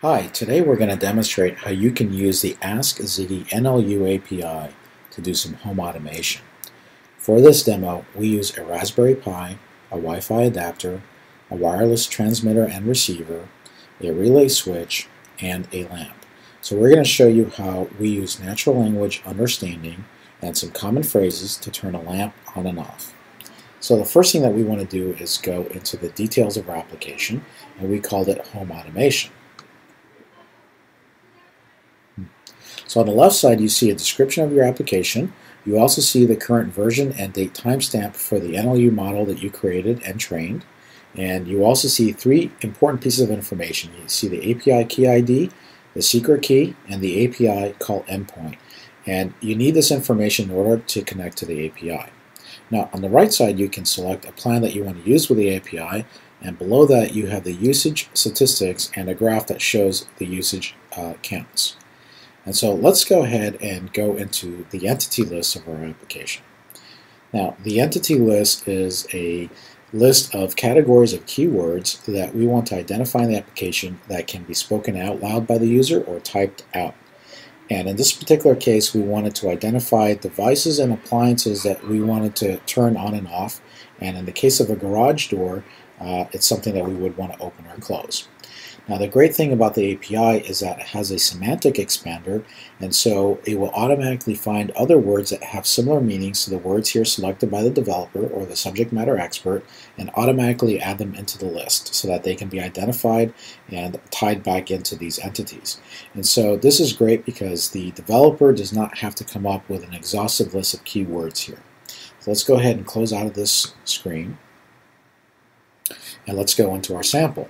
Hi, today we're going to demonstrate how you can use the Ask Ziggy NLU API to do some home automation. For this demo, we use a Raspberry Pi, a Wi-Fi adapter, a wireless transmitter and receiver, a relay switch, and a lamp. So we're going to show you how we use natural language understanding and some common phrases to turn a lamp on and off. So the first thing that we want to do is go into the details of our application, and we called it home automation. So on the left side you see a description of your application. You also see the current version and date timestamp for the NLU model that you created and trained. And you also see three important pieces of information. You see the API key ID, the secret key, and the API call endpoint. And you need this information in order to connect to the API. Now on the right side you can select a plan that you want to use with the API, and below that you have the usage statistics and a graph that shows the usage counts. And so let's go ahead and go into the entity list of our application. Now, the entity list is a list of categories of keywords that we want to identify in the application that can be spoken out loud by the user or typed out. And in this particular case, we wanted to identify devices and appliances that we wanted to turn on and off. And in the case of a garage door, it's something that we would want to open or close. Now the great thing about the API is that it has a semantic expander, and so it will automatically find other words that have similar meanings to the words here selected by the developer or the subject matter expert, and automatically add them into the list so that they can be identified and tied back into these entities. And so this is great because the developer does not have to come up with an exhaustive list of keywords here. So let's go ahead and close out of this screen, and let's go into our sample.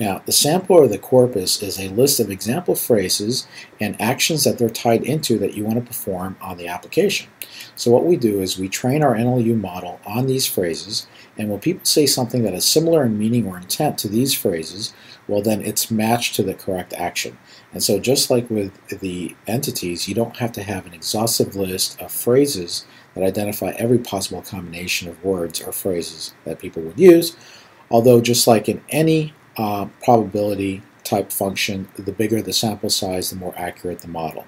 Now, the sample or the corpus is a list of example phrases and actions that they're tied into that you want to perform on the application. So what we do is we train our NLU model on these phrases, and when people say something that is similar in meaning or intent to these phrases, well then it's matched to the correct action. And so just like with the entities, you don't have to have an exhaustive list of phrases that identify every possible combination of words or phrases that people would use, although just like in any probability type function, the bigger the sample size, the more accurate the model.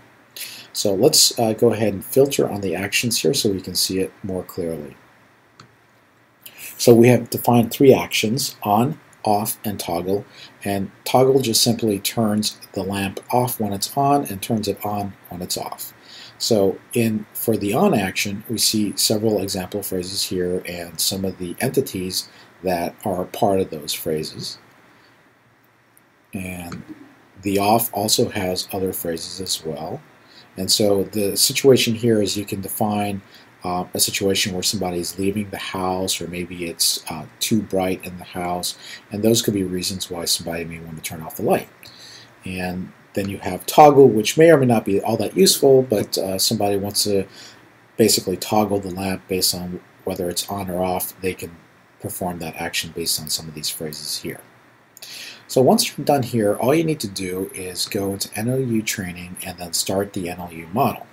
So let's go ahead and filter on the actions here so we can see it more clearly. So we have defined three actions: on, off, and toggle. And toggle just simply turns the lamp off when it's on and turns it on when it's off. So for the on action, we see several example phrases here and some of the entities that are part of those phrases. And the off also has other phrases as well. And so the situation here is you can define a situation where somebody's leaving the house, or maybe it's too bright in the house, and those could be reasons why somebody may want to turn off the light. And then you have toggle, which may or may not be all that useful, but somebody wants to basically toggle the lamp based on whether it's on or off. They can perform that action based on some of these phrases here. So once you're done here, all you need to do is go into NLU training and then start the NLU model.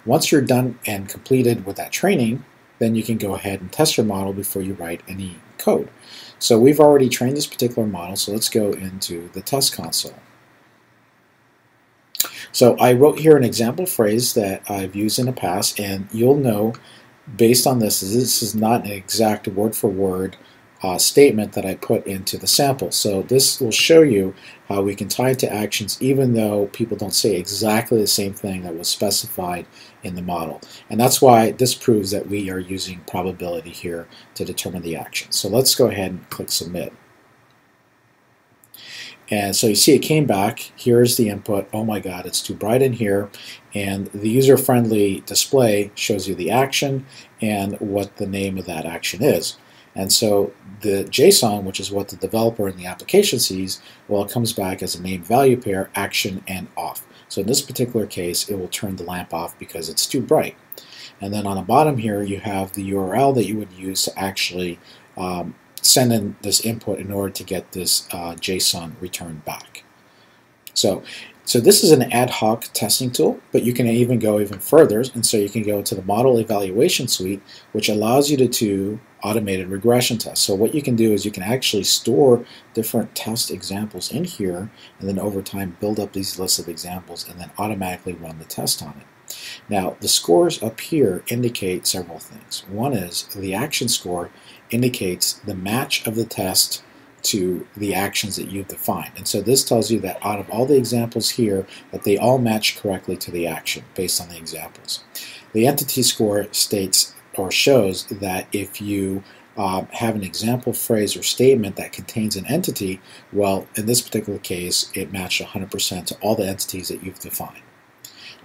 Once you're done and completed with that training, then you can go ahead and test your model before you write any code. So we've already trained this particular model, so let's go into the test console. So I wrote here an example phrase that I've used in the past, and you'll know based on this is not an exact word-for-word statement that I put into the sample. So this will show you how we can tie it to actions even though people don't say exactly the same thing that was specified in the model. And that's why this proves that we are using probability here to determine the action. So let's go ahead and click submit. And so you see it came back. Here's the input. Oh my God, it's too bright in here. And the user-friendly display shows you the action and what the name of that action is. And so the JSON, which is what the developer in the application sees, well, it comes back as a name value pair, action and off. So in this particular case, it will turn the lamp off because it's too bright. And then on the bottom here, you have the URL that you would use to actually send in this input in order to get this JSON returned back. So this is an ad hoc testing tool, but you can even go even further, and so you can go to the Model Evaluation Suite, which allows you to automated regression test. So what you can do is you can actually store different test examples in here, and then over time build up these lists of examples and then automatically run the test on it. Now, the scores up here indicate several things. One is the action score indicates the match of the test to the actions that you've defined. And so this tells you that out of all the examples here, that they all match correctly to the action based on the examples. The entity score states or shows that if you have an example phrase or statement that contains an entity, well, in this particular case, it matched 100% to all the entities that you've defined.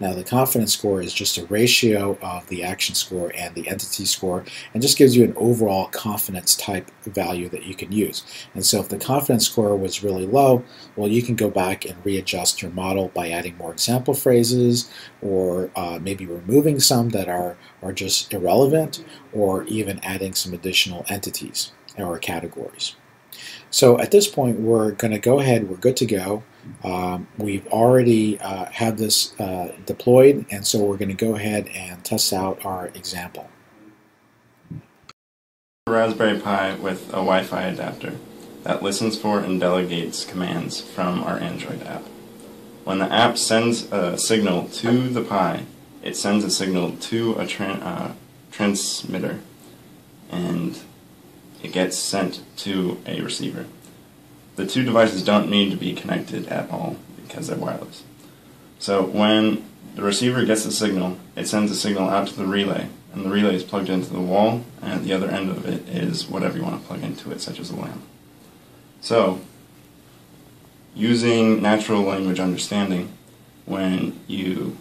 Now, the confidence score is just a ratio of the action score and the entity score, and just gives you an overall confidence type value that you can use. And so if the confidence score was really low, well, you can go back and readjust your model by adding more example phrases, or maybe removing some that are just irrelevant, or even adding some additional entities or categories. So at this point, we're going to go ahead, we're good to go. We've already had this deployed, and so we're going to go ahead and test out our example. A Raspberry Pi with a Wi-Fi adapter that listens for and delegates commands from our Android app. When the app sends a signal to the Pi, it sends a signal to a transmitter, and it gets sent to a receiver. The two devices don't need to be connected at all because they're wireless. So when the receiver gets the signal, it sends a signal out to the relay, and the relay is plugged into the wall, and at the other end of it is whatever you want to plug into it, such as a lamp. So, using natural language understanding, when you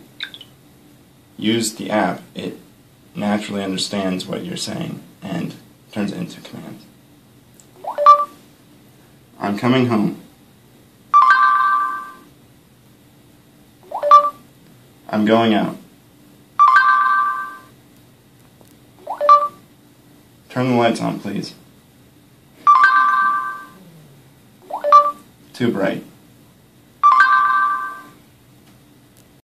use the app, it naturally understands what you're saying and turns it into commands. I'm coming home. I'm going out. Turn the lights on, please. Too bright.